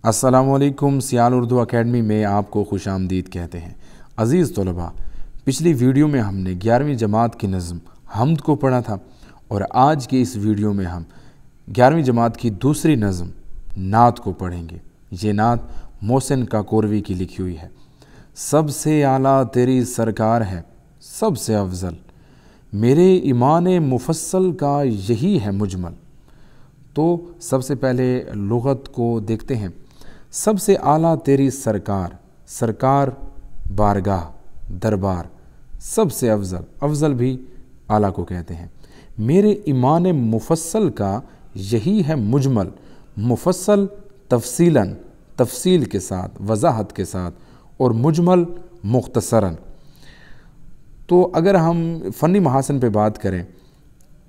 السلام علیکم، سیال اردو اکیڈمی میں آپ کو خوش آمدید کہتے ہیں۔ عزیز طلباء، پچھلی ویڈیو میں ہم نے 11ویں جماعت کی نظم حمد کو پڑھا تھا، اور آج کی اس ویڈیو میں ہم 11ویں جماعت کی دوسری نظم نعت کو پڑھیں گے۔ یہ نعت محسن کاکوروی کی لکھی ہوئی ہے۔ سب سے اعلیٰ تیری سرکار ہے، سب سے افضل، میرے ایمان مفصل کا یہی ہے مجمل۔ تو سب سے پہلے لغت کو دیکھتے ہیں۔ سب سے اعلیٰ تیری سرکار، سرکار بارگاہ، دربار، سب سے افضل، افضل بھی اعلیٰ کو کہتے ہیں۔ میرے ایمان مفصل کا یہی ہے مجمل، مفصل تفصیلاً، تفصیل کے ساتھ، وضاحت کے ساتھ، اور مجمل مختصراً۔ تو اگر ہم فنی محاسن پہ بات کریں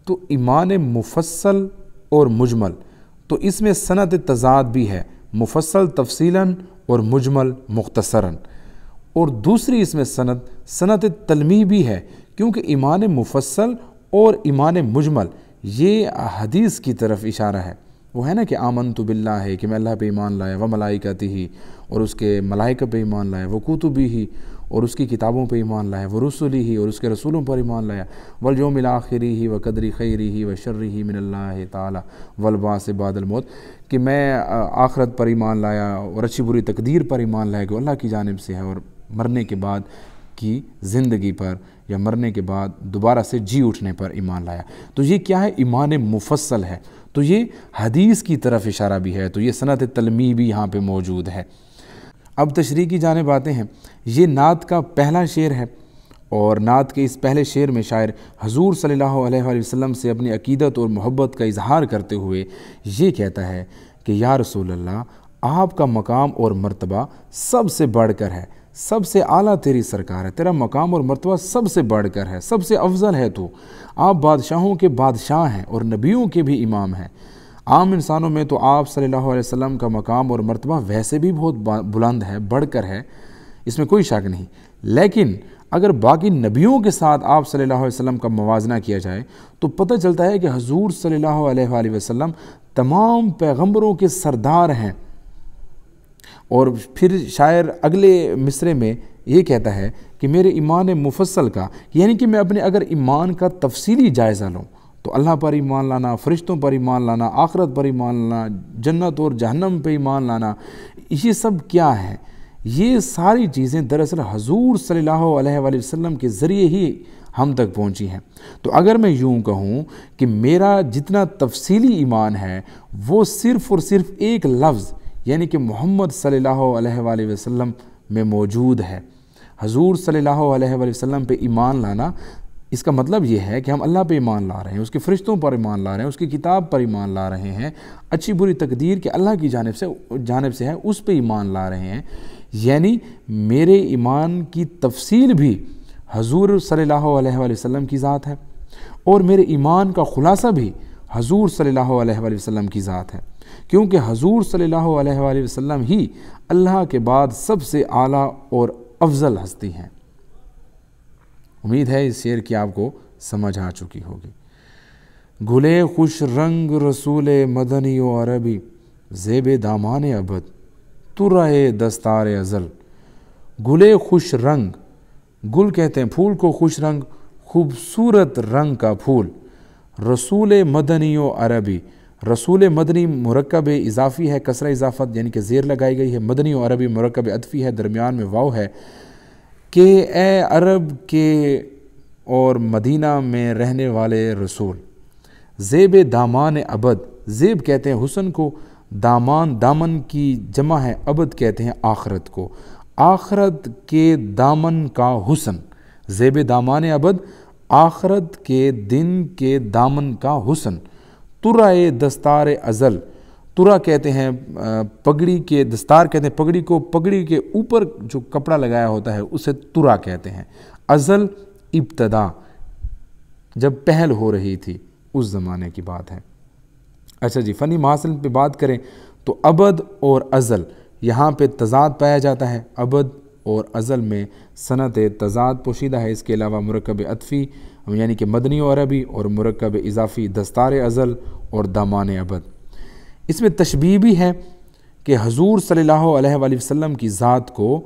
تو ایمان مفصل اور مجمل، تو اس میں صنعت تضاد بھی ہے، مفصل تفصیلاً اور مجمل مختصراً۔ اور دوسری اس میں صنعت تلمیح بھی ہے، کیونکہ ایمان مفصل اور ایمان مجمل یہ حدیث کی طرف اشارہ ہے۔ وہ ہے نا کہ آمنت باللہ ہے کہ میں اللہ پہ ایمان لایا، و ملائکتہ اور اس کے ملائکہ پہ ایمان لایا، و کتبہ اور اس کی کتابوں پہ ایمان لایا، و رسلہ اور اس کے رسولوں پر ایمان لایا، والیوم الآخر و قدر خیرہ و شرہ من اللہ تعالی والبعث بعد الموت، کہ میں آخرت پر ایمان لایا اور اچھی بری تقدیر پر ایمان لایا کہ اللہ کی جانب سے ہے، اور مرنے کے بعد کی زندگی پر یا مرنے کے بعد دوبارہ سے جی اٹھنے پر ایمان لایا۔ تو یہ کیا ہے؟ ایمان مفصل ہے۔ تو یہ حدیث کی طرف اشارہ بھی ہے، تو یہ صنعت تلمیح بھی یہاں پہ موجود ہے۔ اب تشریح کی جانب آتے ہیں۔ یہ نعت کا پہلا شعر ہے، اور نعت کے اس پہلے شعر میں شاعر حضور صلی اللہ علیہ وآلہ وسلم سے اپنی عقیدت اور محبت کا اظہار کرتے ہوئے یہ کہتا ہے کہ یا رسول اللہ، آپ کا مقام اور مرتبہ سب سے بڑھ کر ہے، سب سے اعلیٰ تیری سرکار ہے، تیرا مقام اور مرتبہ سب سے بڑھ کر ہے، سب سے افضل ہے تو۔ آپ بادشاہوں کے بادشاہ ہیں اور نبیوں کے بھی امام ہیں۔ عام انسانوں میں تو آپ صلی اللہ علیہ وسلم کا مقام اور مرتبہ ویسے بھی بہت بلند ہے، بڑھ کر ہے، اس میں کوئی شک نہیں۔ لیکن اگر باقی نبیوں کے ساتھ آپ صلی اللہ علیہ وسلم کا موازنہ کیا جائے تو پتہ چلتا ہے کہ حضور صلی اللہ علیہ وآلہ وسلم تمام پیغمبروں کے سردار ہیں۔ اور پھر شاعر اگلے مصرے میں یہ کہتا ہے کہ میرے ایمان مفصل کا، یعنی کہ میں اپنے اگر ایمان کا تفصیلی جائزہ لوں تو اللہ پر ایمان لانا، فرشتوں پر ایمان لانا، آخرت پر ایمان لانا، جنت اور جہنم پہ ایمان لانا، یہ سب کیا ہے؟ یہ ساری چیزیں دراصل حضور صلی اللہ علیہ وآلہ وسلم کے ذریعے ہی ہم تک پہنچی ہیں۔ تو اگر میں یوں کہوں کہ میرا جتنا تفصیلی ایمان ہے وہ صرف اور صرف ایک لفظ یعنی کہ محمد صلی اللہ علیہ وآلہ وسلم میں موجود ہے۔ حضور صلی اللہ علیہ وآلہ وسلم پہ ایمان لانا، اس کا مطلب یہ ہے کہ ہم اللہ پہ ایمان لا رہے ہیں، اس کے فرشتوں پر ایمان لا رہے ہیں، اس کی کتاب پر ایمان لا رہے ہیں، اچھی بری تقدیر کہ اللہ کی جانب سے ہے اس پہ ایمان لا رہے ہیں۔ یعنی میرے ایمان کی تفصیل بھی حضور صلی اللہ علیہ وآلہ وسلم کی ذات ہے، اور میرے ایمان کا خلاصہ بھی حضور صلی اللہ علیہ وآلہ وسلم کی ذات ہے، کیونکہ حضور صلی اللہ علیہ وآلہ وسلم ہی اللہ کے بعد سب سے اعلیٰ اور افضل ہستی ہیں۔ امید ہے اس شعر کی آپ کو سمجھ آ چکی ہوگی۔ گلے خوش رنگ رسول مدنی و عربی، زیب دامان ابد تو رہے دستار ازل۔ گلے خوش رنگ، گل کہتے ہیں پھول کو، خوش رنگ خوبصورت رنگ کا پھول، رسول مدنی و عربی، رسول مدنی مرکب اضافی ہے، کسرہ اضافت یعنی کہ زیر لگائی گئی ہے، مدنی و عربی مرکب عطفی ہے، درمیان میں واو ہے، کہ اے عرب کے اور مدینہ میں رہنے والے رسول، زیب دامان ابد، زیب کہتے ہیں حسن کو، دامن کی جمع ہے، ابد کہتے ہیں آخرت کو، آخرت کے دامن کا حسن، زیب دامان ابد، آخرت کے دن کے دامن کا حسن، ترائے دستار ازل، ترا کہتے ہیں پگڑی کے، دستار کہتے ہیں پگڑی کو، پگڑی کے اوپر جو کپڑا لگایا ہوتا ہے اسے ترا کہتے ہیں، ازل ابتدا، جب پہل ہو رہی تھی اس زمانے کی بات ہے۔ اچھا جی، فنی محاسن پہ بات کریں تو ابد اور ازل یہاں پہ تضاد پایا جاتا ہے، ابد اور ازل میں صنعت تضاد پوشیدہ ہے، اس کے علاوہ مرکب عطفی یعنی کہ مدنی و عربی، اور مرکب اضافی دستار ازل اور دامان ابد۔ اس میں تشبیہ بھی ہے کہ حضور صلی اللہ علیہ وآلہ وسلم کی ذات کو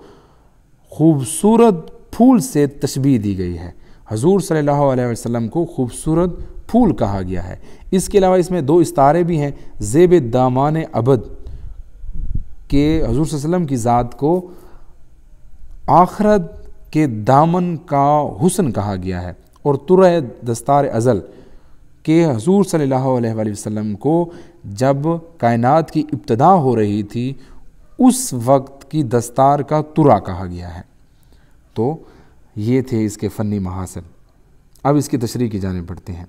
خوبصورت پھول سے تشبیہ دی گئی ہے۔ حضور صلی اللہ علیہ وسلم کو خوبصورت پھول کہا گیا ہے۔ اس کے علاوہ اس میں دو استعارے بھی ہیں، زیب دامان ابد، کہ حضور صلی اللہ علیہ وسلم کی ذات کو آخرت کے دامن کا حسن کہا گیا ہے، اور ترہ دستار ازل، کہ حضور صلی اللہ علیہ وآلہ وسلم کو جب کائنات کی ابتدا ہو رہی تھی اس وقت کی دستار کا ترا کہا گیا ہے۔ تو یہ تھے اس کے فنی محاسن۔ اب اس کی تشریح کی جانب بڑھتے ہیں۔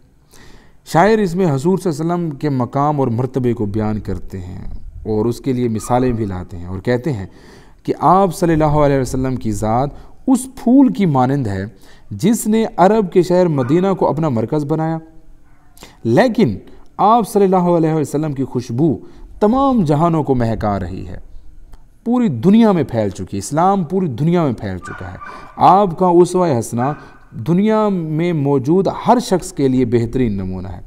شاعر اس میں حضور صلی اللہ علیہ وسلم کے مقام اور مرتبے کو بیان کرتے ہیں اور اس کے لیے مثالیں بھی لاتے ہیں، اور کہتے ہیں کہ آپ صلی اللہ علیہ وسلم کی ذات اس پھول کی مانند ہے جس نے عرب کے شہر مدینہ کو اپنا مرکز بنایا، لیکن آپ صلی اللہ علیہ وسلم کی خوشبو تمام جہانوں کو مہکا رہی ہے، پوری دنیا میں پھیل چکی ہے، اسلام پوری دنیا میں پھیل چکا ہے۔ آپ کا اسوہ حسنہ دنیا میں موجود ہر شخص کے لیے بہترین نمونہ ہے۔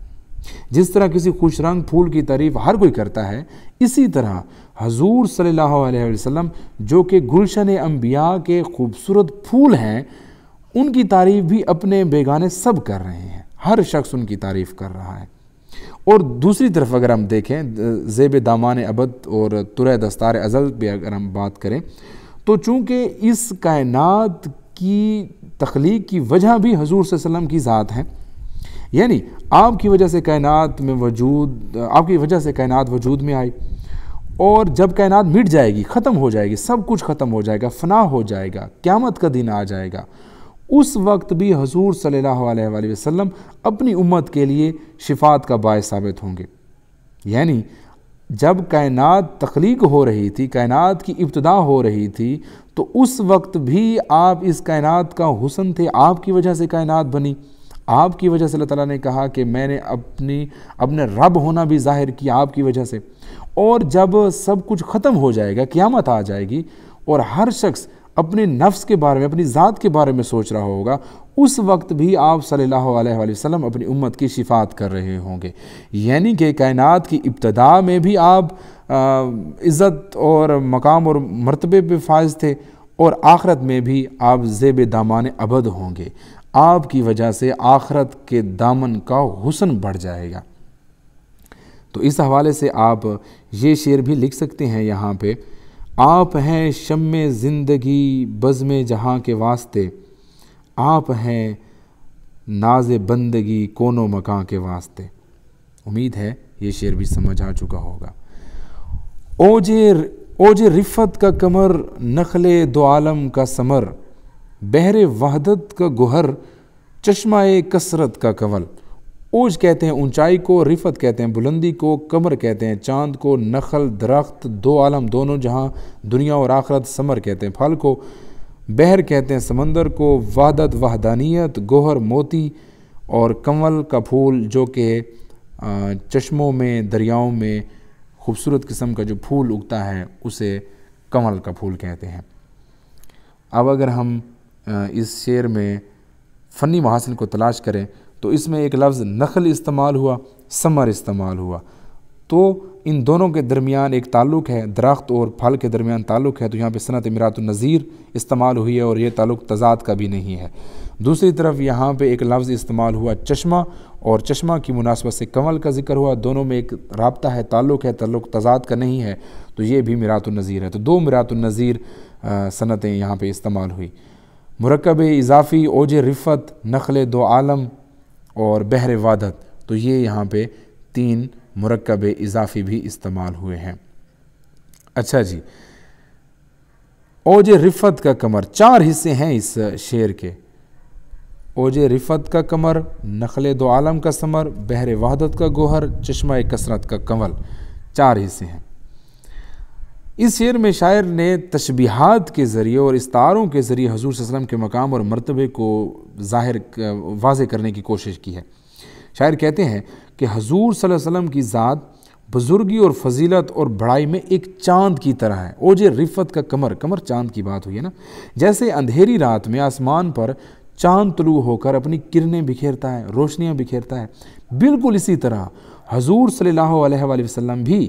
جس طرح کسی خوش رنگ پھول کی تعریف ہر کوئی کرتا ہے، اسی طرح حضور صلی اللہ علیہ وسلم جو کہ گلشن انبیاء کے خوبصورت پھول ہیں، ان کی تعریف بھی اپنے بیگانے سب کر رہے ہیں، ہر شخص ان کی تعریف کر رہا ہے۔ اور دوسری طرف اگر ہم دیکھیں زیب دامان ابد اور ترہ دستار ازل پہ اگر ہم بات کریں، تو چونکہ اس کائنات کی تخلیق کی وجہ بھی حضور صلی اللہ علیہ وسلم کی ذات ہے، یعنی آپ کی وجہ سے کائنات وجود میں آئی، اور جب کائنات مٹ جائے گی، ختم ہو جائے گی، سب کچھ ختم ہو جائے گا، فنا ہو جائے گا، قیامت کا دن آ جائے گا، اس وقت بھی حضور صلی اللہ علیہ وآلہ وسلم اپنی امت کے لیے شفاعت کا باعث ثابت ہوں گے۔ یعنی جب کائنات تخلیق ہو رہی تھی، کائنات کی ابتدا ہو رہی تھی، تو اس وقت بھی آپ اس کائنات کا حسن تھے، آپ کی وجہ سے کائنات بنی، آپ کی وجہ سے اللہ تعالیٰ نے کہا کہ میں نے اپنے رب ہونا بھی ظاہر کیا آپ کی وجہ سے۔ اور جب سب کچھ ختم ہو جائے گا، قیامت آ جائے گی، اور ہر شخص اپنے نفس کے بارے میں، اپنی ذات کے بارے میں سوچ رہا ہوگا، اس وقت بھی آپ صلی اللہ علیہ وآلہ وسلم اپنی امت کی شفاعت کر رہے ہوں گے۔ یعنی کہ کائنات کی ابتدا میں بھی آپ عزت اور مقام اور مرتبے پہ فائز تھے، اور آخرت میں بھی آپ زیب دامان ابد ہوں گے۔ آپ کی وجہ سے آخرت کے دامن کا حسن بڑھ جائے گا۔ تو اس حوالے سے آپ یہ شعر بھی لکھ سکتے ہیں یہاں پہ، آپ ہیں شمع زندگی بزم جہاں کے واسطے، آپ ہیں ناز بندگی کون و مکاں کے واسطے۔ امید ہے یہ شعر بھی سمجھ آ چکا ہوگا۔ اوج رفت کا کمر، نخل دو عالم کا ثمر، بحر وحدت کا گوہر، چشمہ کثرت کا کنول۔ اوج کہتے ہیں اونچائی کو، رفت کہتے ہیں بلندی کو، کمر کہتے ہیں چاند کو، نخل درخت، دو عالم دونوں جہاں، دنیا اور آخرت، ثمر کہتے ہیں پھل کو، بحر کہتے ہیں سمندر کو، وحدت وحدانیت، گوہر موتی، اور کنول کا پھول جو کہ چشموں میں، دریاؤں میں خوبصورت قسم کا جو پھول اگتا ہے اسے کنول کا پھول کہتے ہیں۔ اب اگر ہم اس شعر میں فنی محاسن کو تلاش کریں تو اس میں ایک لفظ نخل استعمال ہوا، ثمر استعمال ہوا، تو ان دونوں کے درمیان ایک تعلق ہے، درخت اور پھل کے درمیان تعلق ہے، تو یہاں پہ صنعت امرات النظیر استعمال ہوئی ہے، اور یہ تعلق تضاد کا بھی نہیں ہے۔ دوسری طرف یہاں پہ ایک لفظ استعمال ہوا چشمہ، اور چشمہ کی مناسبت سے کنول کا ذکر ہوا، دونوں میں ایک رابطہ ہے، تعلق ہے، تعلق تضاد کا نہیں ہے، تو یہ بھی مرات النظیر ہے۔ تو دو مرات النظیر صنعتیں یہاں پہ استعمال ہوئی۔ مرکب اضافی، اوج رفت، نخل دو عالم اور بحر وحدت، تو یہ یہاں پہ تین مرکب اضافی بھی استعمال ہوئے ہیں۔ اچھا جی، اوج رفت کا کمر، چار حصے ہیں اس شعر کے، اوج رفت کا کمر، نخل دو عالم کا ثمر، بحر وحدت کا گوہر، چشمہ کثرت کا کنول، چار حصے ہیں۔ اس شعر میں شاعر نے تشبیہات کے ذریعے اور استعاروں کے ذریعے حضور صلی اللہ علیہ وسلم کے مقام اور مرتبے کو واضح کرنے کی کوشش کی ہے۔ شاعر کہتے ہیں کہ حضور صلی اللہ علیہ وسلم کی ذات بزرگی اور فضیلت اور بڑائی میں ایک چاند کی طرح ہے۔ اوج رفت کا کمر، کمر چاند کی بات ہوئی ہے نا، جیسے اندھیری رات میں آسمان پر چاند طلوع ہو کر اپنی کرنیں بکھیرتا ہے، روشنیاں بکھیرتا ہے، بالکل اسی طرح حضور صلی اللہ علیہ وآلہ وسلم بھی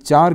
4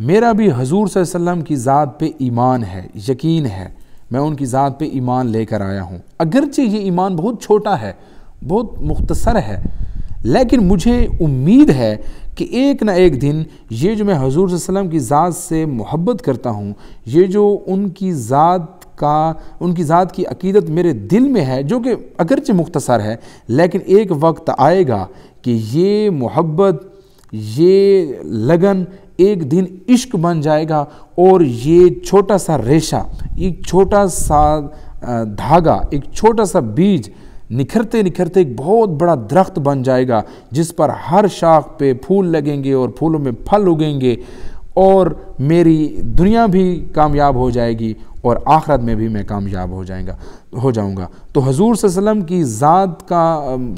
میرا بھی حضور صلی اللہ علیہ وسلم کی ذات پہ ایمان ہے، یقین ہے، میں ان کی ذات پہ ایمان لے کر آیا ہوں، اگرچہ یہ ایمان بہت چھوٹا ہے، بہت مختصر ہے، لیکن مجھے امید ہے کہ ایک نہ ایک دن یہ جو میں حضور صلی اللہ علیہ وسلم کی ذات سے محبت کرتا ہوں، یہ جو ان کی ذات کی عقیدت میرے دل میں ہے، جو کہ اگرچہ مختصر ہے، لیکن ایک وقت آئے گا کہ یہ محبت، یہ لگن ایک دن عشق بن جائے گا، اور یہ چھوٹا سا ریشہ، ایک چھوٹا سا دھاگا، ایک چھوٹا سا بیج نکھرتے نکھرتے ایک بہت بڑا درخت بن جائے گا، جس پر ہر شاخ پہ پھول لگیں گے اور پھولوں میں پھل اگیں گے، اور میری دنیا بھی کامیاب ہو جائے گی اور آخرت میں بھی میں کامیاب ہو جاؤں گا۔ تو حضور صلی اللہ علیہ وسلم کی ذات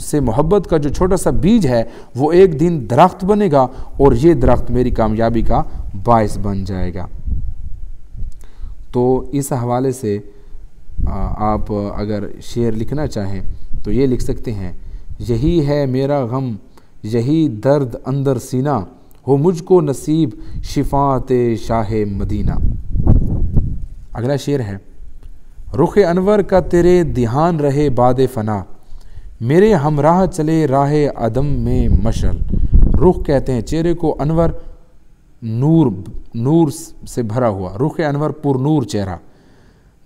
سے محبت کا جو چھوٹا سا بیج ہے، وہ ایک دن درخت بنے گا، اور یہ درخت میری کامیابی کا باعث بن جائے گا۔ تو اس حوالے سے آپ اگر شعر لکھنا چاہیں تو یہ لکھ سکتے ہیں: یہی ہے میرا غم، یہی درد اندر سینہ، ہو مجھ کو نصیب شفاعت شاہ مدینہ۔ اگلا شعر ہے: رخ انور کا تیرے دھیان رہے باد فنا، میرے ہمراہ چلے راہ عدم میں مشعل۔ رخ کہتے ہیں چہرے کو، انور نور سے بھرا ہوا، رخ انور پر نور چہرہ،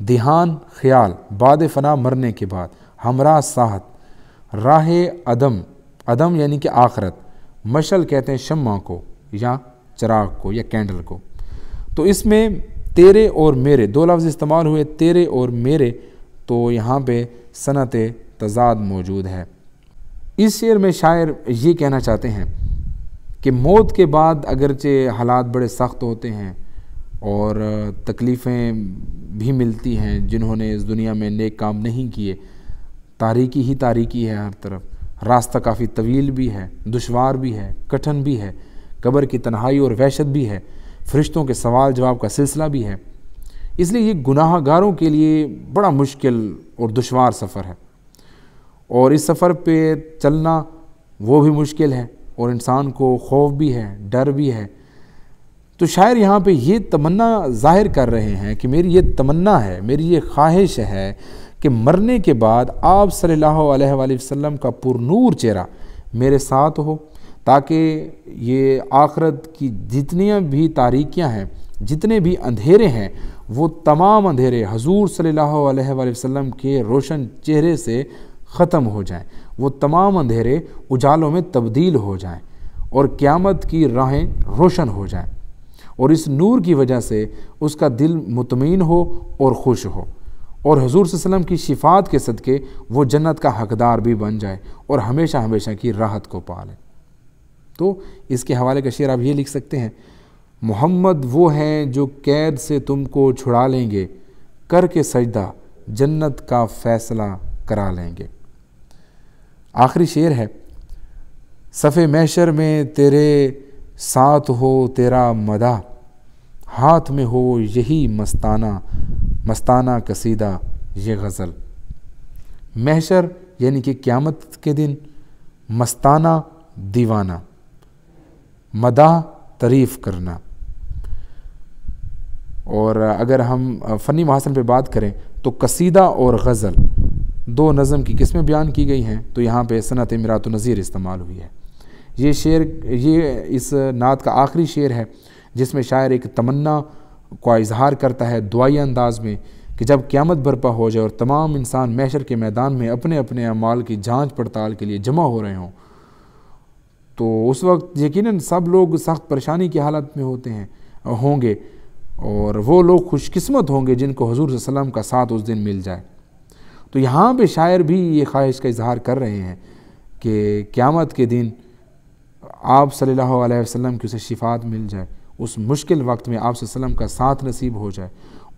دھیان خیال، باد فنا مرنے کے بعد، ہمراہ ساتھ، راہ عدم یعنی کہ آخرت، مشعل کہتے ہیں شمع کو یا چراغ کو یا کینڈل کو۔ تو اس میں تیرے اور میرے دو لفظ استعمال ہوئے، تیرے اور میرے، تو یہاں پہ صنعت تضاد موجود ہے۔ اس شعر میں شاعر یہ کہنا چاہتے ہیں کہ موت کے بعد اگرچہ حالات بڑے سخت ہوتے ہیں اور تکلیفیں بھی ملتی ہیں، جنہوں نے اس دنیا میں نیک کام نہیں کیے، تاریکی ہی تاریکی ہے ہر طرف، راستہ کافی طویل بھی ہے، دشوار بھی ہے، کٹھن بھی ہے، قبر کی تنہائی اور وحشت بھی ہے، فرشتوں کے سوال جواب کا سلسلہ بھی ہے۔ اس لیے یہ گناہ گاروں کے لیے بڑا مشکل اور دشوار سفر ہے، اور اس سفر پہ چلنا وہ بھی مشکل ہے، اور انسان کو خوف بھی ہے، ڈر بھی ہے۔ تو شاعر یہاں پہ یہ تمنا ظاہر کر رہے ہیں کہ میری یہ تمنا ہے، میری یہ خواہش ہے کہ مرنے کے بعد آپ صلی اللہ علیہ وآلہ وسلم کا پر نور چہرہ میرے ساتھ ہو، تاکہ یہ آخرت کی جتنی بھی تاریکیاں ہیں، جتنے بھی اندھیرے ہیں، وہ تمام اندھیرے حضور صلی اللہ علیہ وآلہ وسلم کے روشن چہرے سے ختم ہو جائیں، وہ تمام اندھیرے اجالوں میں تبدیل ہو جائیں، اور قیامت کی راہیں روشن ہو جائیں، اور اس نور کی وجہ سے اس کا دل مطمئن ہو اور خوش ہو، اور حضور صلی اللہ علیہ وسلم کی شفاعت کے صدقے وہ جنت کا حقدار بھی بن جائے اور ہمیشہ ہمیشہ کی راحت کو پا لے۔ تو اس کے حوالے کا شعر آپ یہ لکھ سکتے ہیں: محمد وہ ہیں جو قید سے تم کو چھڑا لیں گے، کر کے سجدہ جنت کا فیصلہ کرا لیں گے۔ آخری شعر ہے: صف محشر میں تیرے ساتھ ہو تیرا مدح، ہاتھ میں ہو یہی مستانہ قصیدہ یہ غزل۔ محشر یعنی کہ قیامت کے دن، مستانہ دیوانہ، مدح تعریف کرنا۔ اور اگر ہم فنی محاسن پہ بات کریں تو قصیدہ اور غزل دو نظم کی قسمیں بیان کی گئی ہیں، تو یہاں پہ صنعت امراۃ النظیر استعمال ہوئی ہے۔ یہ اس نعت کا آخری شعر ہے، جس میں شاعر ایک تمنا کا اظہار کرتا ہے دعائی انداز میں کہ جب قیامت برپا ہو جائے اور تمام انسان محشر کے میدان میں اپنے اپنے اعمال کی جانچ پڑتال کے لیے جمع ہو رہے ہوں، تو اس وقت یقیناً سب لوگ سخت پریشانی کی حالت میں ہوں گے، اور وہ لوگ خوش قسمت ہوں گے جن کو حضور صلی اللہ علیہ وسلم کا ساتھ اس دن مل جائے۔ تو یہاں پہ شاعر بھی یہ خواہش کا اظہار کر رہے ہیں کہ قیامت کے دن آپ صلی اللہ علیہ وسلم کی اسے شفاعت مل جائے، اس مشکل وقت میں آپ صلی اللہ علیہ وسلم کا ساتھ نصیب ہو جائے،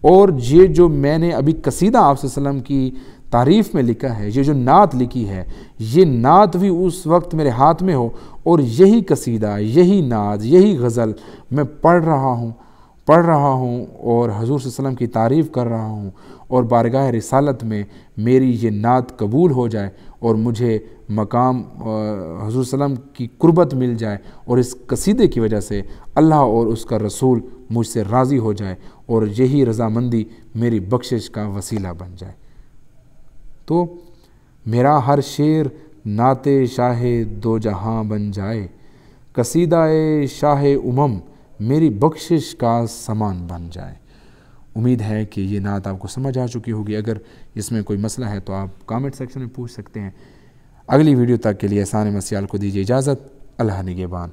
اور یہ جو میں نے ابھی قصیدہ آپ صلی اللہ علیہ وسلم کی تعریف میں لکھا ہے، یہ جو نعت لکھی ہے، یہ نعت بھی اس وقت میرے ہاتھ میں ہو، اور یہی قصیدہ، یہی نعت، یہی غزل میں پڑھ رہا ہوں، پڑھ رہا ہوں اور حضور صلی اللہ علیہ وسلم کی تعریف کر رہا ہوں اور بارگاہ رسالت میں میری یہ نعت قبول ہو جائے اور مجھے مقام حضور صلی اللہ علیہ وسلم کی قربت مل جائے اور اس قصیدے کی وجہ سے اللہ اور اس کا رسول مجھ سے راضی ہو جائے اور یہی رضامندی میری بخشش کا وسیلہ بن جائے۔ تو میرا ہر شعر نعت شاہ دو جہاں بن جائے، قصیدہ شاہ امم میری بخشش کا سامان بن جائے۔ امید ہے کہ یہ نعت آپ کو سمجھ آ چکی ہوگی۔ اگر اس میں کوئی مسئلہ ہے تو آپ کامنٹ سیکشن میں پوچھ سکتے ہیں۔ اگلی ویڈیو تک کے لیے احسان مسیال کو دیجیے اجازت۔ اللہ نگہبان۔